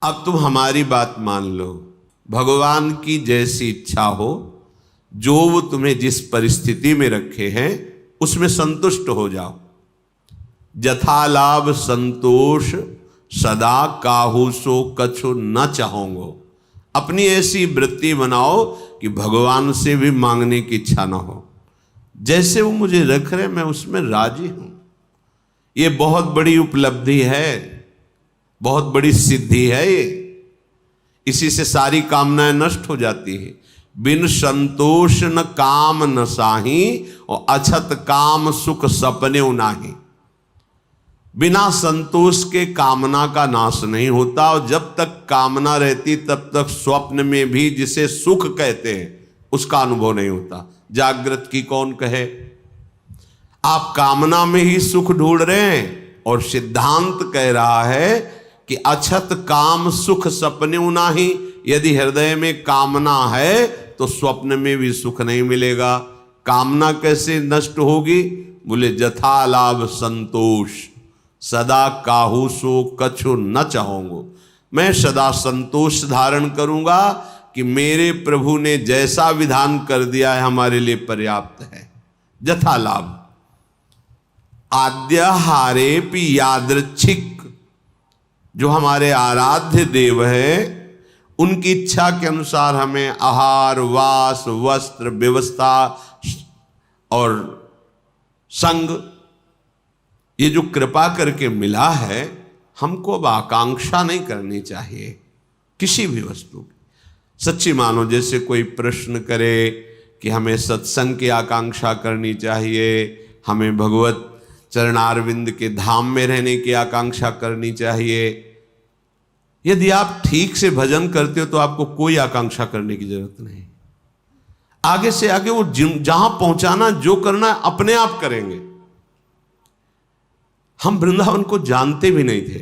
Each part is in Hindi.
अब तुम हमारी बात मान लो, भगवान की जैसी इच्छा हो, जो वो तुम्हें जिस परिस्थिति में रखे हैं उसमें संतुष्ट हो जाओ। जथा लाभ संतोष सदा काहू सो कछु न चाहोगे। अपनी ऐसी वृत्ति बनाओ कि भगवान से भी मांगने की इच्छा ना हो। जैसे वो मुझे रख रहे मैं उसमें राजी हूं। ये बहुत बड़ी उपलब्धि है, बहुत बड़ी सिद्धि है ये। इसी से सारी कामनाएं नष्ट हो जाती है। बिन संतोष न काम न साही और अछत काम सुख सपने नाही। बिना संतोष के कामना का नाश नहीं होता, और जब तक कामना रहती तब तक स्वप्न में भी जिसे सुख कहते हैं उसका अनुभव नहीं होता। जागृत की कौन कहे। आप कामना में ही सुख ढूंढ रहे हैं, और सिद्धांत कह रहा है कि अछत काम सुख सपने नाही। यदि हृदय में कामना है तो स्वप्न में भी सुख नहीं मिलेगा। कामना कैसे नष्ट होगी? बोले जथा लाभ संतोष सदा काहू सो कछु न चाहोगे। मैं सदा संतोष धारण करूंगा कि मेरे प्रभु ने जैसा विधान कर दिया है हमारे लिए पर्याप्त है। जथा लाभ आद्य हारेपि यादृच्छिक, जो हमारे आराध्य देव है उनकी इच्छा के अनुसार हमें आहार वास वस्त्र व्यवस्था और संग, ये जो कृपा करके मिला है, हमको अब आकांक्षा नहीं करनी चाहिए किसी भी वस्तु की। सच्ची मानो, जैसे कोई प्रश्न करे कि हमें सत्संग की आकांक्षा करनी चाहिए, हमें भगवत चरणारविंद के धाम में रहने की आकांक्षा करनी चाहिए। यदि आप ठीक से भजन करते हो तो आपको कोई आकांक्षा करने की जरूरत नहीं। आगे से आगे वो जहां पहुंचाना जो करना अपने आप करेंगे। हम वृंदावन को जानते भी नहीं थे,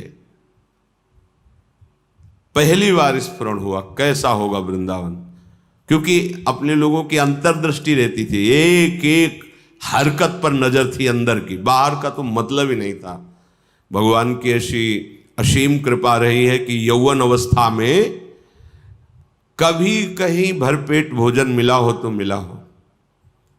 पहली बार स्मरण हुआ कैसा होगा वृंदावन, क्योंकि अपने लोगों की अंतर्दृष्टि रहती थी, एक एक हरकत पर नजर थी अंदर की, बाहर का तो मतलब ही नहीं था। भगवान की ऐसी असीम कृपा रही है कि यौवन अवस्था में कभी कहीं भरपेट भोजन मिला हो तो मिला हो,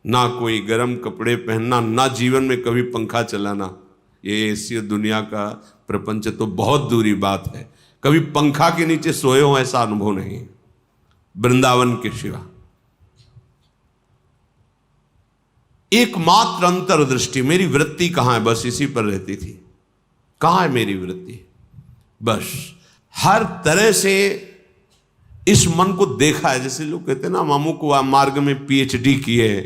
ना कोई गर्म कपड़े पहनना, ना जीवन में कभी पंखा चलाना। ये ऐसी दुनिया का प्रपंच तो बहुत दूरी बात है, कभी पंखा के नीचे सोए हो ऐसा अनुभव नहीं वृंदावन के सिवा। एकमात्र अंतर्दृष्टि, मेरी वृत्ति कहां है, बस इसी पर रहती थी। कहां है मेरी वृत्ति? बस हर तरह से इस मन को देखा है। जैसे लोग कहते हैं ना, मामू को मार्ग में पीएचडी किए,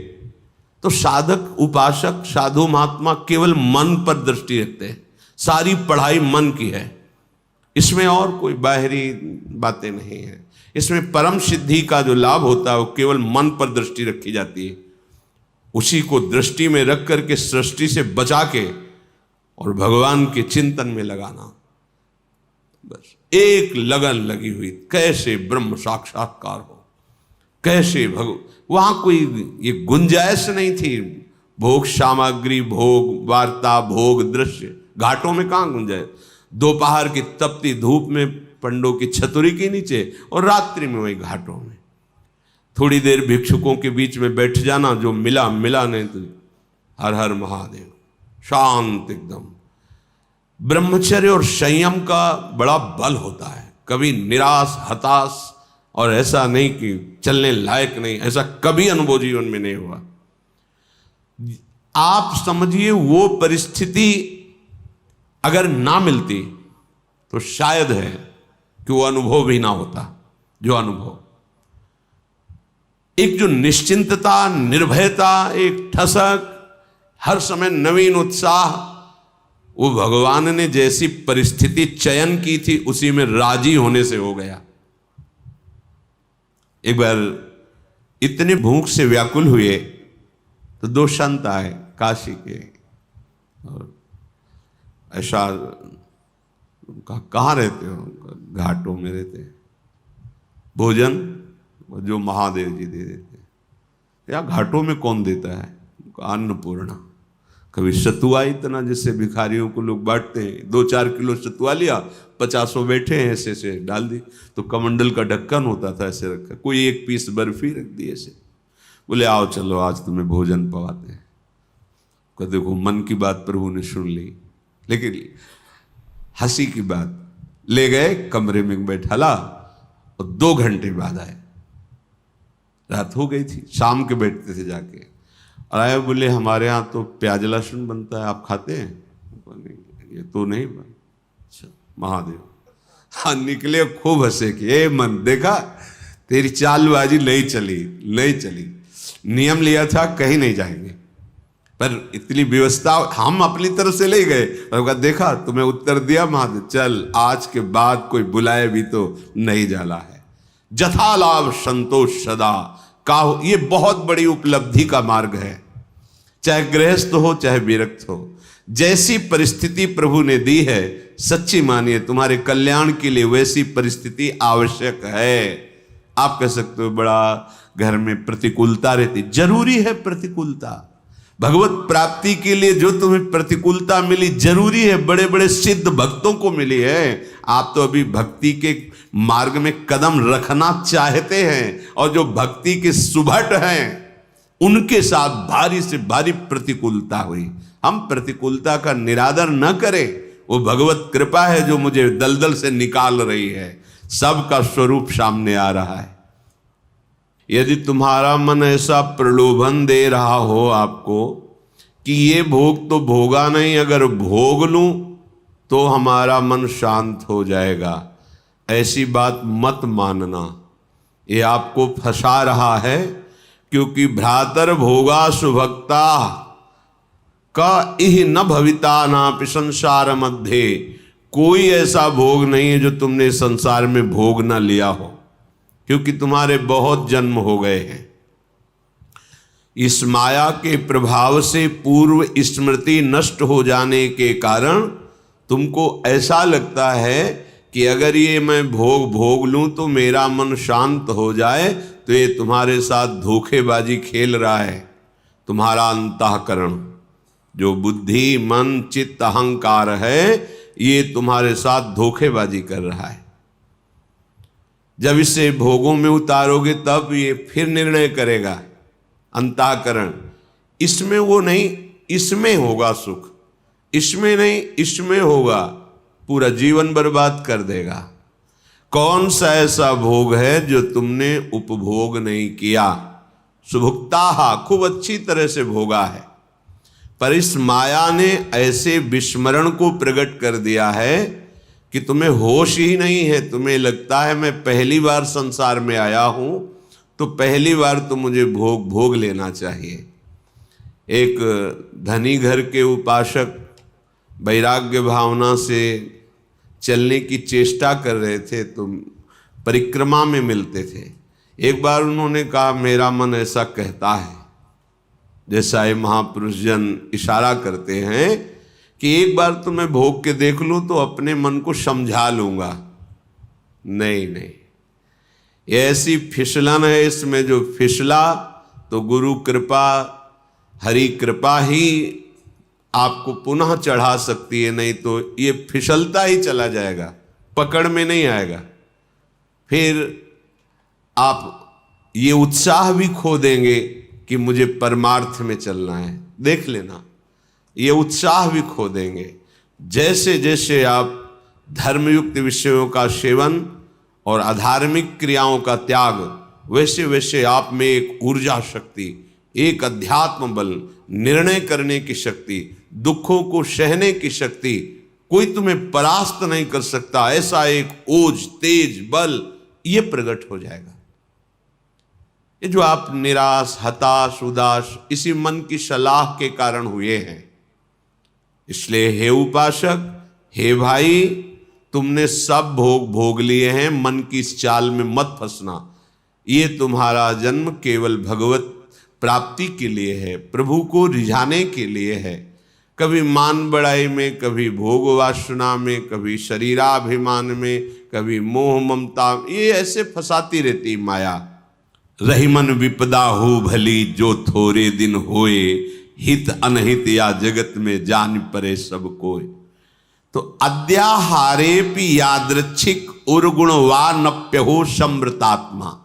तो साधक उपासक साधु महात्मा केवल मन पर दृष्टि रखते हैं। सारी पढ़ाई मन की है, इसमें और कोई बाहरी बातें नहीं है। इसमें परम सिद्धि का जो लाभ होता है वो केवल मन पर दृष्टि रखी जाती है। उसी को दृष्टि में रख करके सृष्टि से बचा के और भगवान के चिंतन में लगाना, बस एक लगन लगी हुई। कैसे ब्रह्म साक्षात्कार हो, कैसे वहां कोई ये गुंजाइश नहीं थी। भोग सामग्री, भोग वार्ता, भोग दृश्य, घाटों में कहां गुंजाइश। दोपहर की तपती धूप में पंडों की छतुरी के नीचे, और रात्रि में वही घाटों में थोड़ी देर भिक्षुकों के बीच में बैठ जाना, जो मिला मिला, नहीं तो हर हर महादेव, शांत एकदम। ब्रह्मचर्य और संयम का बड़ा बल होता है। कभी निराश हताश और ऐसा नहीं कि चलने लायक नहीं, ऐसा कभी अनुभव जीवन में नहीं हुआ। आप समझिए, वो परिस्थिति अगर ना मिलती तो शायद है कि वो अनुभव भी ना होता। जो अनुभव, एक जो निश्चिंतता, निर्भयता, एक ठसक, हर समय नवीन उत्साह, वो भगवान ने जैसी परिस्थिति चयन की थी उसी में राजी होने से हो गया। एक बार इतने भूख से व्याकुल हुए तो दो संत आए काशी के, और ऐसा कहाँ रहते हो? घाटों में रहते हैं। भोजन जो महादेव जी दे देते हैं। या घाटों में कौन देता है? अन्नपूर्णा। कभी सतुआ इतना, जैसे भिखारियों को लोग बांटते हैं, 2-4 किलो सतुआ लिया, 50 बैठे हैं, ऐसे ऐसे डाल दी, तो कमंडल का ढक्कन होता था ऐसे रखा, कोई 1 पीस बर्फी रख दी ऐसे, बोले आओ चलो आज तुम्हें भोजन पवाते हैं। को देखो मन की बात प्रभु ने सुन ली, लेकिन हंसी की बात, ले गए कमरे में बैठाला और 2 घंटे बाद आए। रात हो गई थी, शाम के बैठते थे जाके, और आए बोले हमारे यहाँ तो प्याज लहसुन बनता है, आप खाते हैं? ये तो नहीं बन। अच्छा महादेव, हाँ निकले, खूब हंसे कि ए मन देखा तेरी चालबाजी नहीं चली, नियम लिया था कहीं नहीं जाएंगे, पर इतनी व्यवस्था हम अपनी तरफ से ले गए, और देखा तुम्हें उत्तर दिया महादेव, चल आज के बाद कोई बुलाए भी तो नहीं जाला है। जथा लाभ संतोष सदा काहो, ये बहुत बड़ी उपलब्धि का मार्ग है, चाहे गृहस्थ हो चाहे विरक्त हो, जैसी परिस्थिति प्रभु ने दी है, सच्ची मानिए तुम्हारे कल्याण के लिए वैसी परिस्थिति आवश्यक है। आप कह सकते हो बड़ा घर में प्रतिकूलता रहती, जरूरी है प्रतिकूलता, भगवत प्राप्ति के लिए जो तुम्हें प्रतिकूलता मिली जरूरी है, बड़े बड़े सिद्ध भक्तों को मिली है। आप तो अभी भक्ति के मार्ग में कदम रखना चाहते हैं, और जो भक्ति के सुभट हैं उनके साथ भारी से भारी प्रतिकूलता हुई। हम प्रतिकूलता का निरादर न करें, वो भगवत कृपा है जो मुझे दलदल से निकाल रही है, सबका स्वरूप सामने आ रहा है। यदि तुम्हारा मन ऐसा प्रलोभन दे रहा हो आपको कि ये भोग तो भोगा नहीं, अगर भोग लूं तो हमारा मन शांत हो जाएगा, ऐसी बात मत मानना, ये आपको फंसा रहा है। क्योंकि भ्रातर भोगा सुभक्ता का इह न भविता नापि संसार मध्य, कोई ऐसा भोग नहीं है जो तुमने संसार में भोग न लिया हो, क्योंकि तुम्हारे बहुत जन्म हो गए हैं। इस माया के प्रभाव से पूर्व स्मृति नष्ट हो जाने के कारण तुमको ऐसा लगता है कि अगर ये मैं भोग लूं तो मेरा मन शांत हो जाए, तो ये तुम्हारे साथ धोखेबाजी खेल रहा है। तुम्हारा अंतःकरण जो बुद्धि मन चित्त अहंकार है, ये तुम्हारे साथ धोखेबाजी कर रहा है। जब इसे भोगों में उतारोगे तब ये फिर निर्णय करेगा अंतःकरण, इसमें वो नहीं, इसमें होगा सुख, इसमें नहीं इसमें होगा, पूरा जीवन बर्बाद कर देगा। कौन सा ऐसा भोग है जो तुमने उपभोग नहीं किया? सुभुक्ता खूब अच्छी तरह से भोगा है, पर इस माया ने ऐसे विस्मरण को प्रकट कर दिया है कि तुम्हें होश ही नहीं है। तुम्हें लगता है मैं पहली बार संसार में आया हूं, तो पहली बार तो मुझे भोग लेना चाहिए। एक धनी घर के उपासक वैराग्य भावना से चलने की चेष्टा कर रहे थे, तो परिक्रमा में मिलते थे। एक बार उन्होंने कहा मेरा मन ऐसा कहता है, जैसा ये महापुरुष जन इशारा करते हैं कि एक बार तो मैं भोग के देख लूं तो अपने मन को समझा लूंगा। नहीं, ये ऐसी फिसलन है, इसमें जो फिसला तो गुरु कृपा हरि कृपा ही आपको पुनः चढ़ा सकती है, नहीं तो ये फिसलता ही चला जाएगा, पकड़ में नहीं आएगा। फिर आप ये उत्साह भी खो देंगे कि मुझे परमार्थ में चलना है। देख लेना, ये उत्साह भी खो देंगे। जैसे जैसे आप धर्मयुक्त विषयों का सेवन और अधार्मिक क्रियाओं का त्याग, वैसे वैसे आप में एक ऊर्जा शक्ति, एक अध्यात्म बल, निर्णय करने की शक्ति, दुखों को सहने की शक्ति, कोई तुम्हें परास्त नहीं कर सकता, ऐसा एक ओज तेज बल ये प्रकट हो जाएगा। ये जो आप निराश हताश उदास इसी मन की सलाह के कारण हुए हैं। इसलिए हे उपासक, हे भाई, तुमने सब भोग लिए हैं, मन की इस चाल में मत फंसना। ये तुम्हारा जन्म केवल भगवत प्राप्ति के लिए है, प्रभु को रिझाने के लिए है। कभी मान बड़ाई में, कभी भोग वासना में, कभी शरीराभिमान में, कभी मोह ममता, ये ऐसे फंसाती रहती माया। रही मन विपदा हो भली, जो थोड़े दिन होए, हित अनहित या जगत में जान परे सब कोई। तो अद्याहारेपि यादृच्छिक उर्गुण वा नप्यहो समृतात्मा।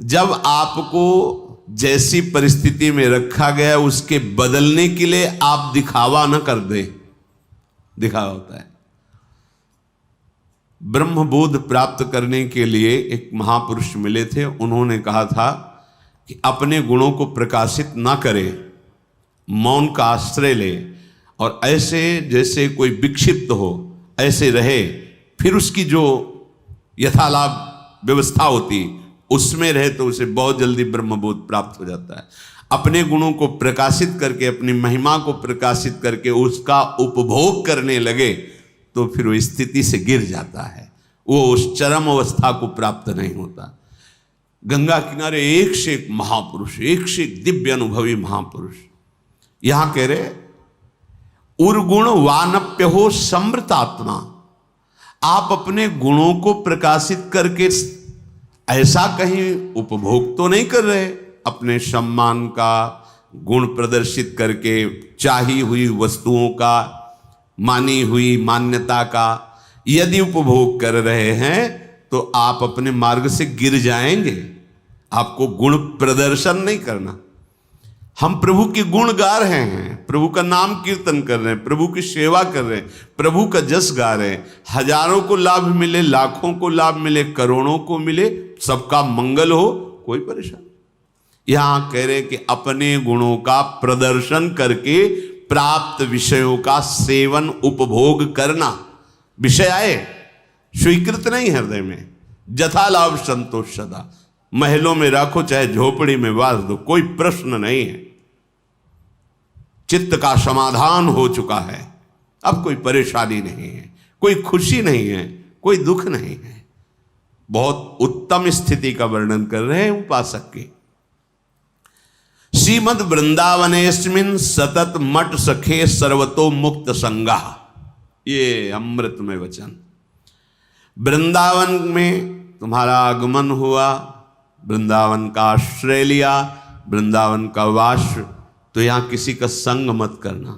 जब आपको जैसी परिस्थिति में रखा गया उसके बदलने के लिए आप दिखावा न कर दें। दिखावा होता है। ब्रह्मबोध प्राप्त करने के लिए एक महापुरुष मिले थे, उन्होंने कहा था कि अपने गुणों को प्रकाशित ना करे, मौन का आश्रय ले और ऐसे जैसे कोई विक्षिप्त हो ऐसे रहे, फिर उसकी जो यथालाभ व्यवस्था होती उसमें रहे तो उसे बहुत जल्दी ब्रह्मबोध प्राप्त हो जाता है। अपने गुणों को प्रकाशित करके, अपनी महिमा को प्रकाशित करके उसका उपभोग करने लगे तो फिर वो स्थिति से गिर जाता है, वो उस चरम अवस्था को प्राप्त नहीं होता। गंगा किनारे एक से एक महापुरुष, एक से एक दिव्य अनुभवी महापुरुष यहां कह रहे उर्गुण वानप्य हो समृतात्मा। आप अपने गुणों को प्रकाशित करके ऐसा कहीं उपभोग तो नहीं कर रहे, अपने सम्मान का गुण प्रदर्शित करके, चाही हुई वस्तुओं का, मानी हुई मान्यता का यदि उपभोग कर रहे हैं तो आप अपने मार्ग से गिर जाएंगे। आपको गुण प्रदर्शन नहीं करना। हम प्रभु के गुण गा रहे हैं, प्रभु का नाम कीर्तन कर रहे हैं, प्रभु की सेवा कर रहे हैं, प्रभु का जस गा रहे हैं। हजारों को लाभ मिले, लाखों को लाभ मिले, करोड़ों को मिले, सबका मंगल हो, कोई परेशानी। यहां कह रहे कि अपने गुणों का प्रदर्शन करके प्राप्त विषयों का सेवन उपभोग करना, विषय आए स्वीकृत नहीं हृदय में, जथा लाभ संतोष सदा। महलों में राखो चाहे झोपड़ी में वास दो, कोई प्रश्न नहीं है। चित्त का समाधान हो चुका है, अब कोई परेशानी नहीं है, कोई खुशी नहीं है, कोई दुख नहीं है। बहुत उत्तम स्थिति का वर्णन कर रहे हैं उपासक की। श्रीमद वृंदावनेस्मिन सतत मठ सखे सर्वतो मुक्त संगा। ये अमृतमय वचन। वृंदावन में तुम्हारा आगमन हुआ, वृंदावन का आश्रय लिया, वृंदावन का वास, तो यहां किसी का संग मत करना।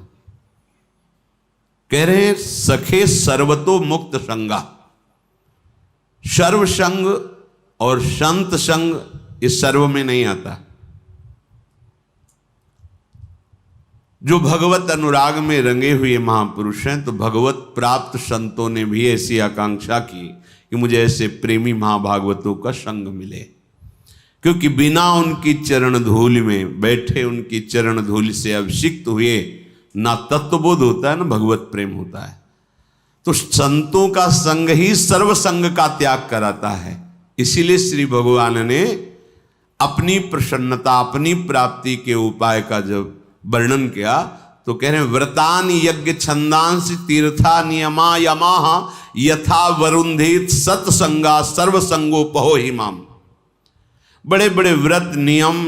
कह रहे सखे सर्वतो मुक्त संगा। सर्व संग और संत संग इस सर्व में नहीं आता। जो भगवत अनुराग में रंगे हुए महापुरुष हैं, तो भगवत प्राप्त संतों ने भी ऐसी आकांक्षा की कि मुझे ऐसे प्रेमी महाभागवतों का संग मिले, क्योंकि बिना उनकी चरण धूल में बैठे, उनकी चरण धूल से अभिषिक्त हुए ना तत्वबोध होता है ना भगवत प्रेम होता है। तो संतों का संग ही सर्व संग का त्याग कराता है। इसीलिए श्री भगवान ने अपनी प्रसन्नता, अपनी प्राप्ति के उपाय का जब वर्णन किया तो कह रहे हैं व्रतानि यज्ञ छंदांसि तीर्था नियमा यमाह यथा वरुंधित सत्संगा सर्वसंगोपहो हिमाम। बड़े बड़े व्रत नियम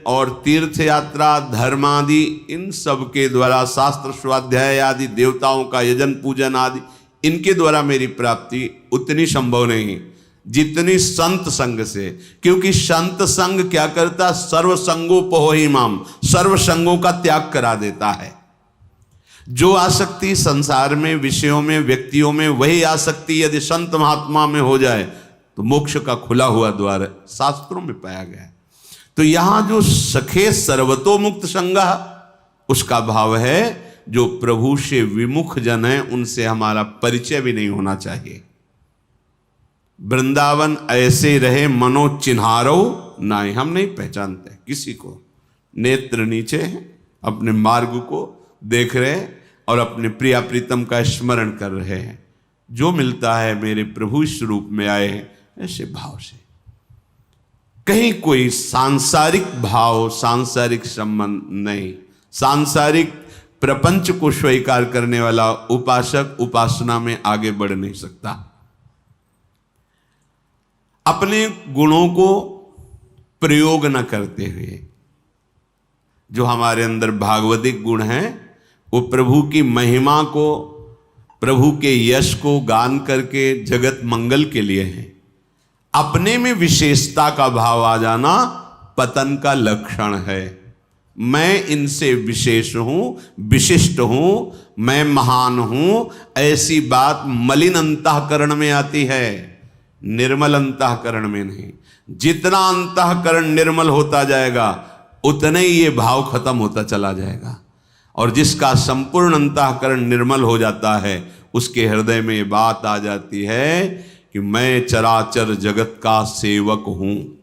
और तीर्थ यात्रा धर्म आदि, इन सब के द्वारा शास्त्र स्वाध्याय आदि, देवताओं का यजन पूजन आदि, इनके द्वारा मेरी प्राप्ति उतनी संभव नहीं जितनी संत संग से। क्योंकि संत संग क्या करता, सर्व संगोपहो हिमाम, सर्व संगों का त्याग करा देता है। जो आसक्ति संसार में, विषयों में, व्यक्तियों में, वही आसक्ति यदि संत महात्मा में हो जाए तो मोक्ष का खुला हुआ द्वार शास्त्रों में पाया गया है। तो यहां जो सखे सर्वतो मुक्त संगा, उसका भाव है जो प्रभु से विमुख जन है उनसे हमारा परिचय भी नहीं होना चाहिए। वृंदावन ऐसे रहे मनो चिन्हारो नहीं, हम नहीं पहचानते किसी को। नेत्र नीचे हैं, अपने मार्ग को देख रहे हैं और अपने प्रिया प्रीतम का स्मरण कर रहे हैं। जो मिलता है मेरे प्रभु इस रूप में आए हैं, ऐसे भाव से। कहीं कोई सांसारिक भाव, सांसारिक संबंध नहीं। सांसारिक प्रपंच को स्वीकार करने वाला उपासक उपासना में आगे बढ़ नहीं सकता। अपने गुणों को प्रयोग न करते हुए, जो हमारे अंदर भागवतिक गुण हैं, वो प्रभु की महिमा को, प्रभु के यश को गान करके जगत मंगल के लिए हैं। अपने में विशेषता का भाव आ जाना पतन का लक्षण है। मैं इनसे विशेष हूं, विशिष्ट हूं, मैं महान हूं, ऐसी बात मलिन अंतःकरण में आती है, निर्मल अंतःकरण में नहीं। जितना अंतःकरण निर्मल होता जाएगा उतने ही ये भाव खत्म होता चला जाएगा। और जिसका संपूर्ण अंतःकरण निर्मल हो जाता है उसके हृदय में ये बात आ जाती है कि मैं चराचर जगत का सेवक हूं।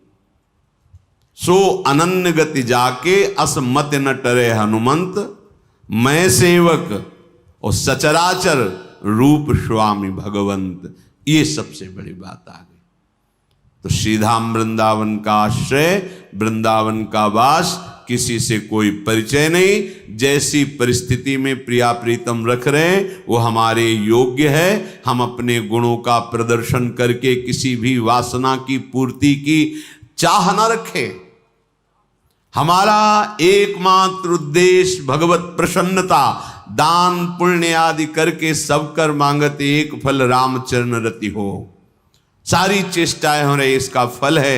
सो अनन्य गति जाके असमत न टरे हनुमंत, मैं सेवक और सचराचर रूप स्वामी भगवंत। ये सबसे बड़ी बात आ गई। तो श्रीधाम वृंदावन का आश्रय, वृंदावन का वास, किसी से कोई परिचय नहीं। जैसी परिस्थिति में प्रिया प्रीतम रख रहे हैं वो हमारे योग्य है। हम अपने गुणों का प्रदर्शन करके किसी भी वासना की पूर्ति की चाह न रखें। हमारा एकमात्र उद्देश्य भगवत प्रसन्नता, दान पुण्य आदि करके सब कर मांगत एक फल रामचरण रति हो। सारी चेष्टाएं हो रही, इसका फल है